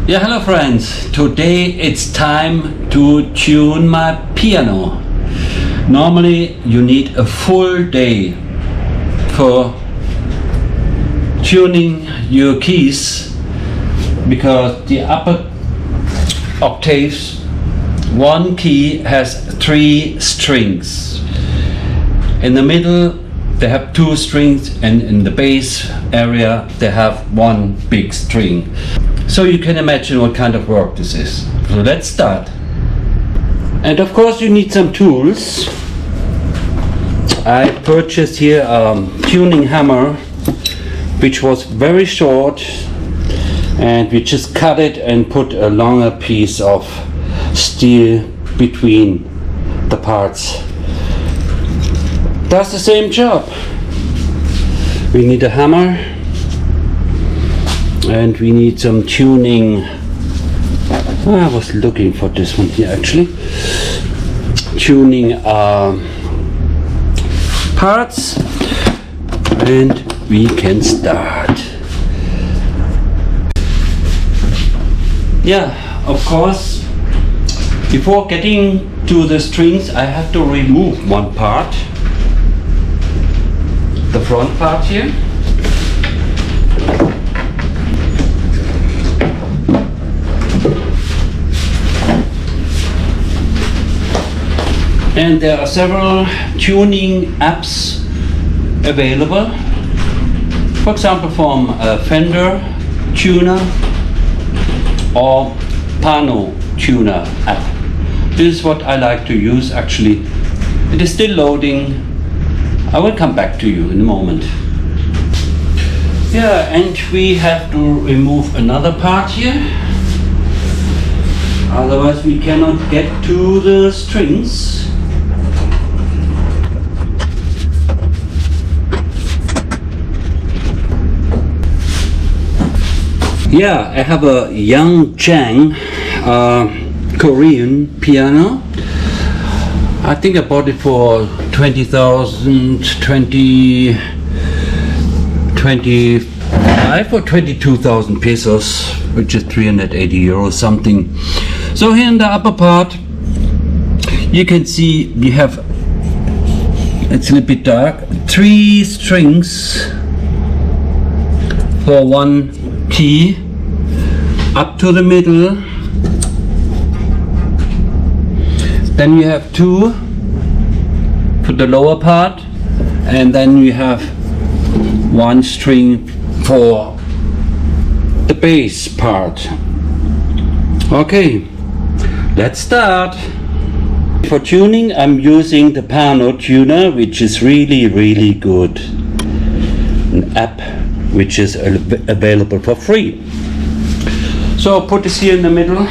Yeah, hello friends. Today it's time to tune my piano. Normally you need a full day for tuning your keys because the upper octaves, one key has 3 strings. In the middle they have 2 strings, and in the bass area they have 1 big string. So you can imagine what kind of work this is. So let's start. And of course you need some tools. I purchased here a tuning hammer, which was very short, and we just cut it and put a longer piece of steel between the parts. Does the same job. We need a hammer and we need some tuning. I was looking for this one here actually. Tuning parts, and we can start. Yeah, of course, before getting to the strings I have to remove one part, the front part here. And there are several tuning apps available. For example, from a Fender tuner or Pano tuner app. This is what I like to use actually. It is still loading. I will come back to you in a moment. Yeah, and we have to remove another part here. Otherwise we cannot get to the strings. Yeah, I have a Young Chang Korean piano. I think I bought it for 25 or 22,000 pesos, which is 380 euros something. So here in the upper part you can see we have, it's a little bit dark, 3 strings for 1 key up to the middle. Then you have 2 for the lower part, and then you have 1 string for the bass part. Okay, let's start. For tuning I'm using the Pano tuner, which is really good. An app which is available for free. So I'll put this here in the middle.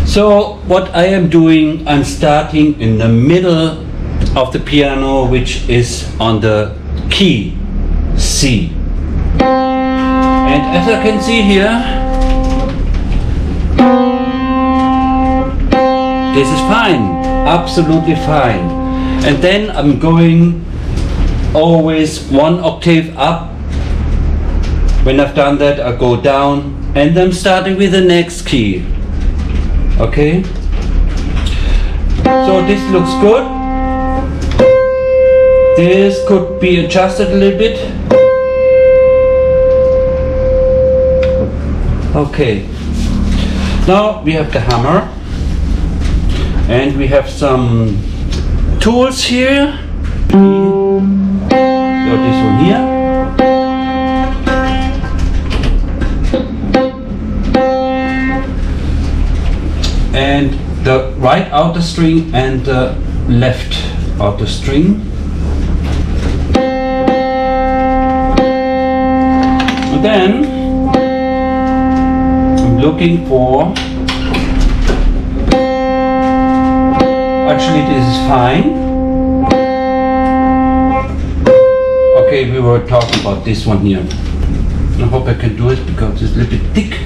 So what I am doing, I'm starting in the middle of the piano, which is on the key C. And as I can see here, this is fine, absolutely fine. And then I'm going always 1 octave up. When I've done that, I go down and I'm starting with the next key. Okay? So this looks good. This could be adjusted a little bit. Okay. Now we have the hammer and we have some tools here. So this one here. And the right outer string and the left outer string. And then I'm looking for, actually this is fine. Okay, we were talking about this one here. I hope I can do it because it's a little bit thick.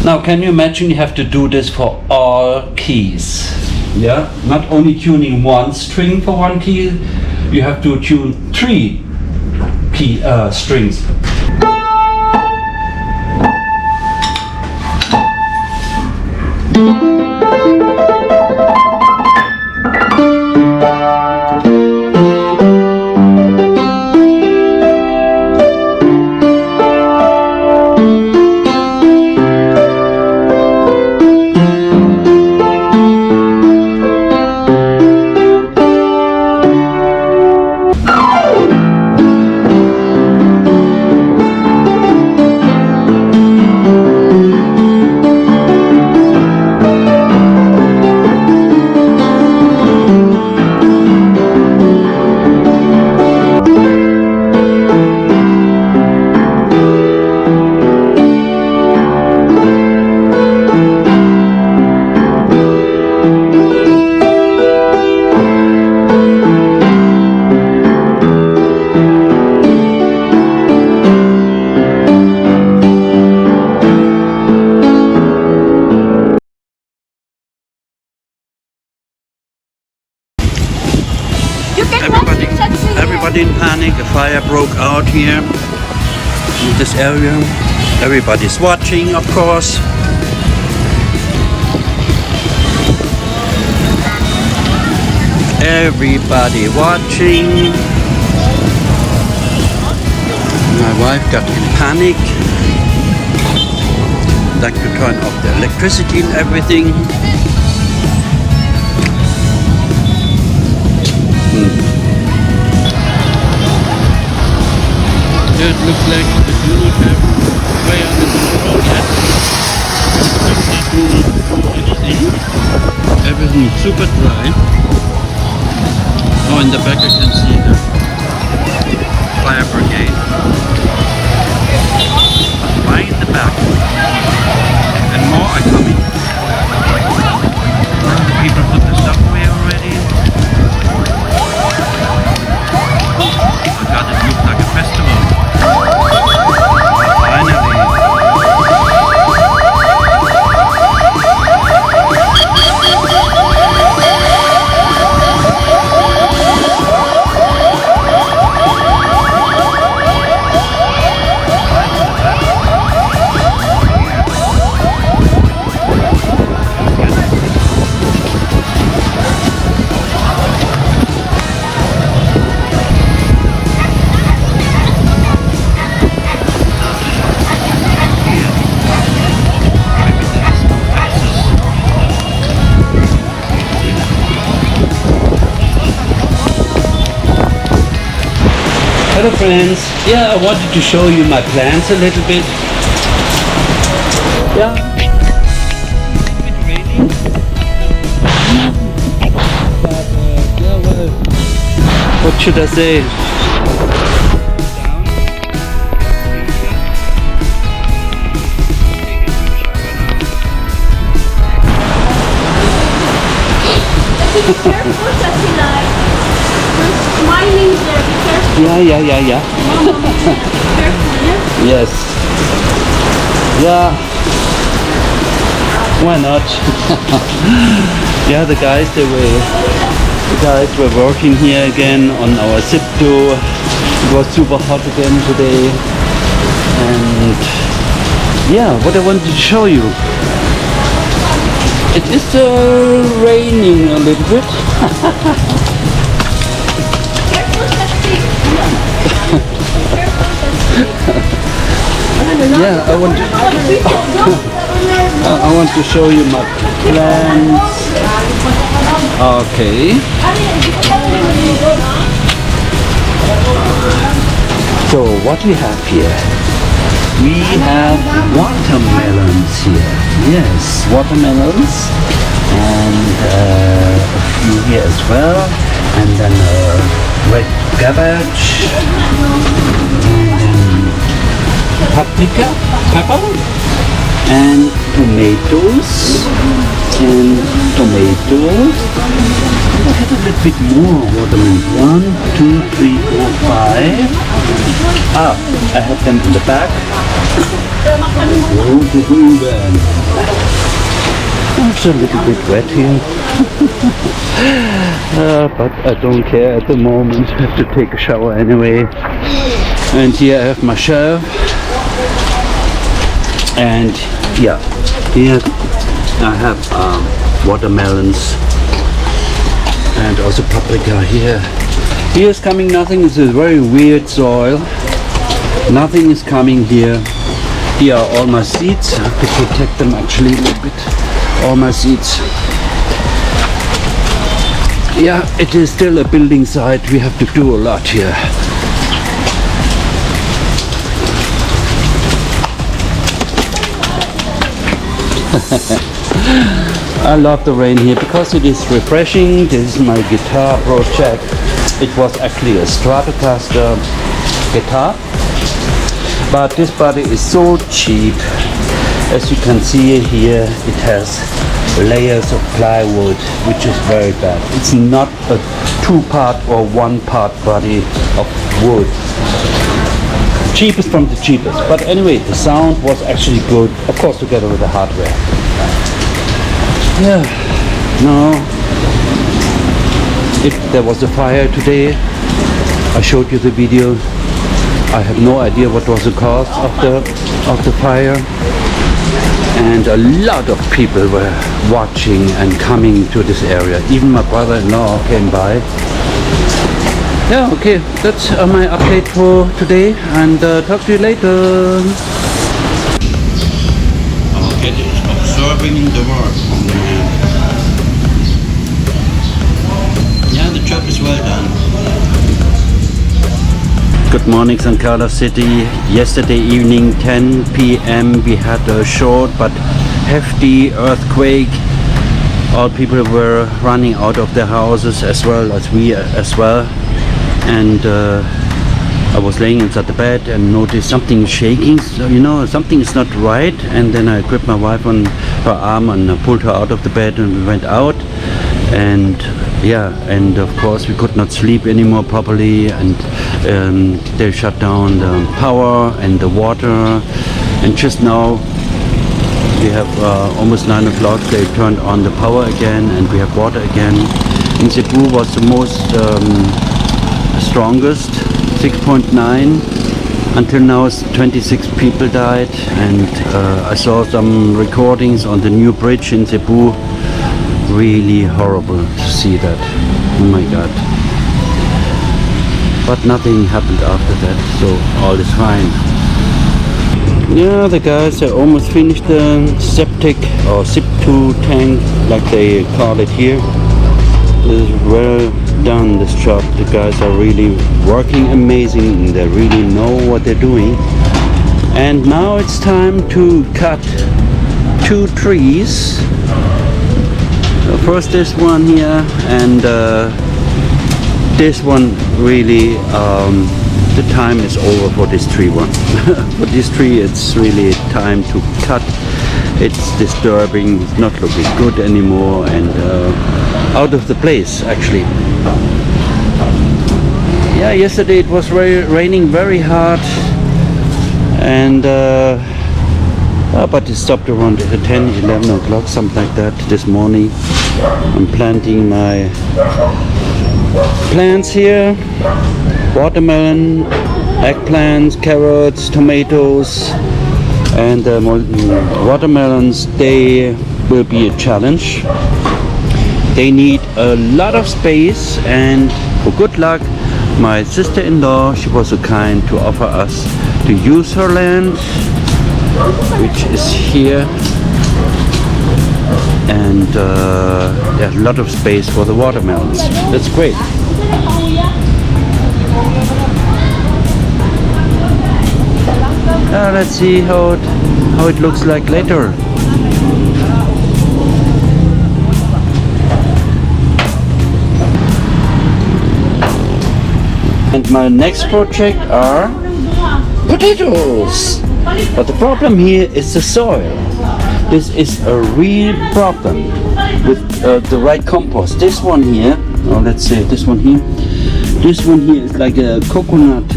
Now can you imagine you have to do this for all keys? Yeah, not only tuning 1 string for 1 key, you have to tune 3 key strings. Everybody in panic. A fire broke out here in this area. Everybody's watching, of course. Everybody watching. My wife got in panic. Like to turn off the electricity and everything. It looks like the do not have fire under control yet. Anything. Everything is super dry. Oh, in the back I can see the fire brigade. Right in the back. And more are coming. People put the stuff away already. Oh God, it looks like a festival. Hello friends, yeah, I wanted to show you my plants a little bit. Yeah. It's raining. But yeah, well, what should I say? Smiling there, be careful. Yeah. Yes. Yeah. Why not? Yeah, the guys were working here again on our Zip2. It was super hot again today. And yeah, what I wanted to show you. It is raining a little bit. Yeah, I want to show you my plants. Okay. So what we have here? We have watermelons here. Yes, watermelons, and a few here as well, and then red cabbage, paprika, pepper, and tomatoes, I have a little bit more watermelon. 1, 2, 3, 4, 5. I have them in the back. Oh, the blue one. It's a little bit wet here. But I don't care at the moment. I have to take a shower anyway. And here I have my shelf. And yeah, here I have watermelons and also paprika here. Here is coming nothing. It's a very weird soil. Nothing is coming here. Here are all my seeds. I have to protect them actually a little bit. All my seeds. Yeah, it is still a building site. We have to do a lot here. I love the rain here because it is refreshing. This is my guitar project. It was actually a Stratocaster guitar, but this body is so cheap. As you can see here, it has layers of plywood, which is very bad. It's not a 2-part or 1-part body of wood. Cheapest from the cheapest. But anyway, the sound was actually good, of course together with the hardware. Yeah, no. If there was a fire today, I showed you the video. I have no idea what was the cause of the fire. And a lot of people were watching and coming to this area. Even my brother-in-law came by. Yeah, okay, that's my update for today, and talk to you later. Okay, it's absorbing the work from the man. Yeah, the job is well done. Good morning, San Carlos City. Yesterday evening, 10 p.m. we had a short but hefty earthquake. All people were running out of their houses as well as we as well. And I was laying inside the bed and noticed something shaking, so, you know, something is not right. And then I gripped my wife on her arm and I pulled her out of the bed and we went out. And yeah, and of course we could not sleep anymore properly, and they shut down the power and the water. And just now we have almost 9 o'clock, they turned on the power again and we have water again. In Cebu was the most strongest, 6.9. Until now 26 people died, and I saw some recordings on the new bridge in Cebu. Really horrible to see that. Oh my god. But nothing happened after that, so all is fine. Yeah, the guys are almost finished the septic or SIP2 tank, like they call it here. This is well done, this job. The guys are really working amazing, they really know what they're doing. And now it's time to cut 2 trees. First this one here, and this one really, the time is over for this tree one. For this tree it's really time to cut. It's disturbing, it's not looking good anymore, and out of the place actually. Yeah, yesterday it was raining very hard, and but it stopped around 10, 11 o'clock, something like that this morning. I'm planting my plants here. Watermelon, eggplants, carrots, tomatoes, and watermelons, they will be a challenge. They need a lot of space, and for good luck, my sister-in-law, she was so kind to offer us to use her land, which is here, and there's a lot of space for the watermelons. That's great. Let's see how it looks like later. And my next project are potatoes. But the problem here is the soil. This is a real problem with the right compost. This one here, or let's say this one here. This one here is like a coconut.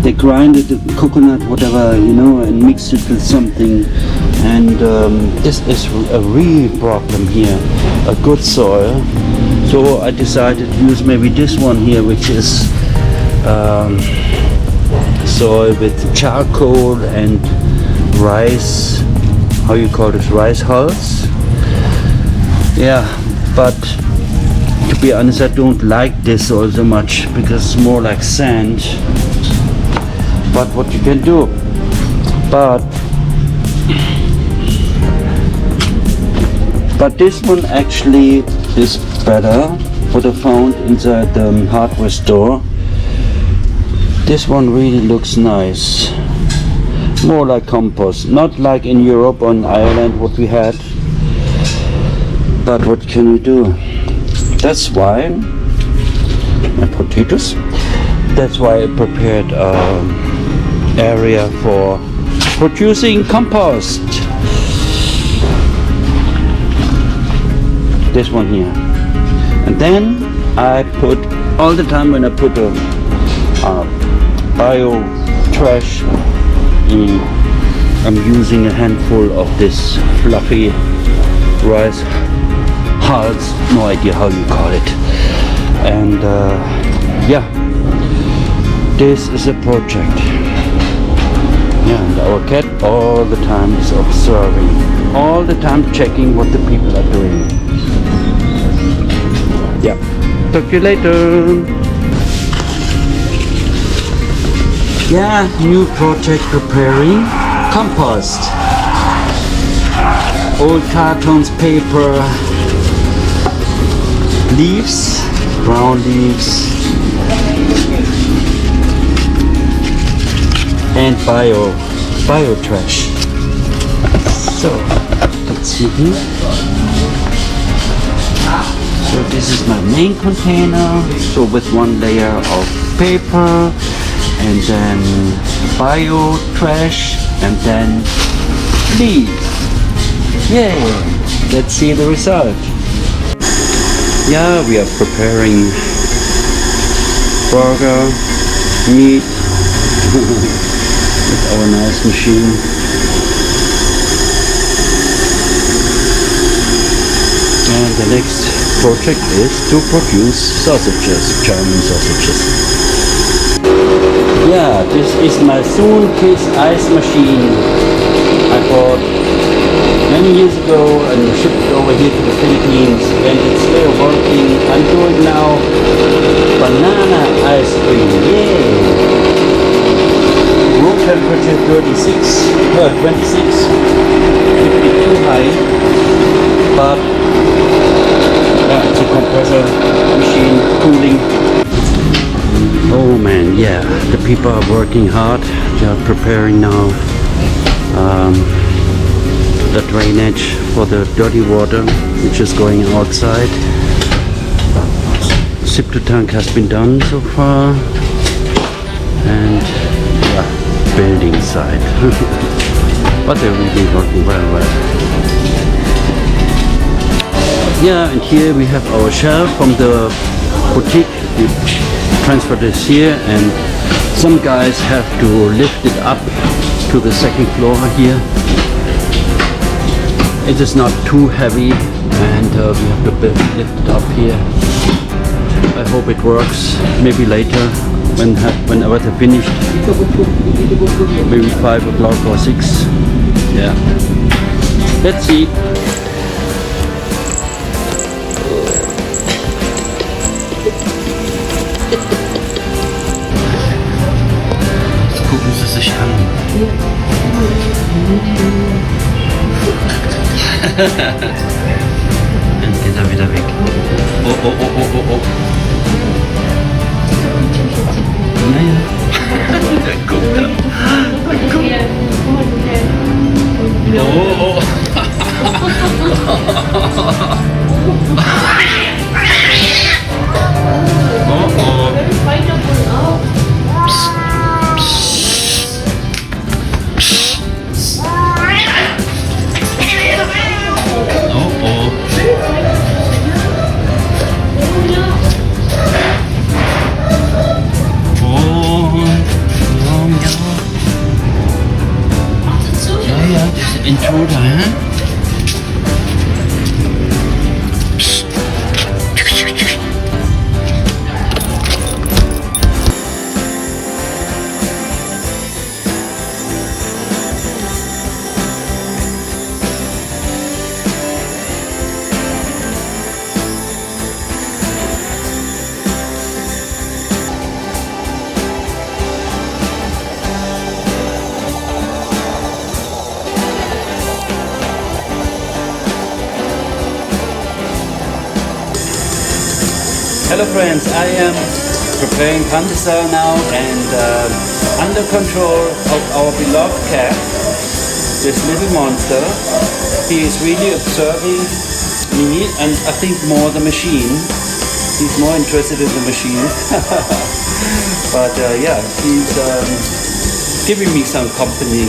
They grinded the coconut, whatever, you know, and mixed it with something, and this is a real problem here, a good soil. So I decided to use maybe this one here, which is soil with charcoal and rice, how you call this, rice hulls. Yeah, but to be honest, I don't like this soil so much because it's more like sand. But what you can do, but this one actually is better, what I found inside the hardware store. This one really looks nice, more like compost, not like in Europe or in Ireland what we had. But what can we do? That's why my potatoes. That's why I prepared area for producing compost. This one here, and then I put all the time when I put a bio trash. I'm using a handful of this fluffy rice hulls, no idea how you call it, and yeah, this is a project. Yeah, and our cat all the time is observing, all the time checking what the people are doing. Yeah, talk to you later. Yeah, new project preparing compost. Old cartons, paper, leaves, brown leaves, and bio trash. So let's see here. So this is my main container. So with one layer of paper, and then bio trash, and then leaf. Yay! Let's see the result. Yeah, we are preparing burger, meat with our nice machine. And the next project is to produce sausages, German sausages. Yeah, this is my soon kiss ice machine. I bought many years ago and shipped it over here to the Philippines, and it's still working. I'm doing now banana ice cream. Yay! Room temperature 26, 26. Could be too high, but yeah, it's a compressor machine cooling. Oh man, yeah, the people are working hard. They are preparing now the drainage for the dirty water which is going outside. Septic tank has been done so far, and yeah, building site. But they're really working very well. Yeah, and here we have our shelf from the boutique. We transfer this here, and some guys have to lift it up to the second floor here. It is not too heavy, and we have to lift it up here. I hope it works. Maybe later, whenever they're finished, maybe 5 o'clock or 6. Yeah, let's see. Gucken Sie sich an. Dann geht er wieder weg. Oh, oh, oh, oh, oh, oh. Naja. Der guckt dann. Oh, oh. Oh, oh. Intruder, huh? Hello friends, I am preparing Pandesal now and under control of our beloved cat, this little monster. He is really observing me and I think more the machine. He's more interested in the machine. But yeah, he's giving me some company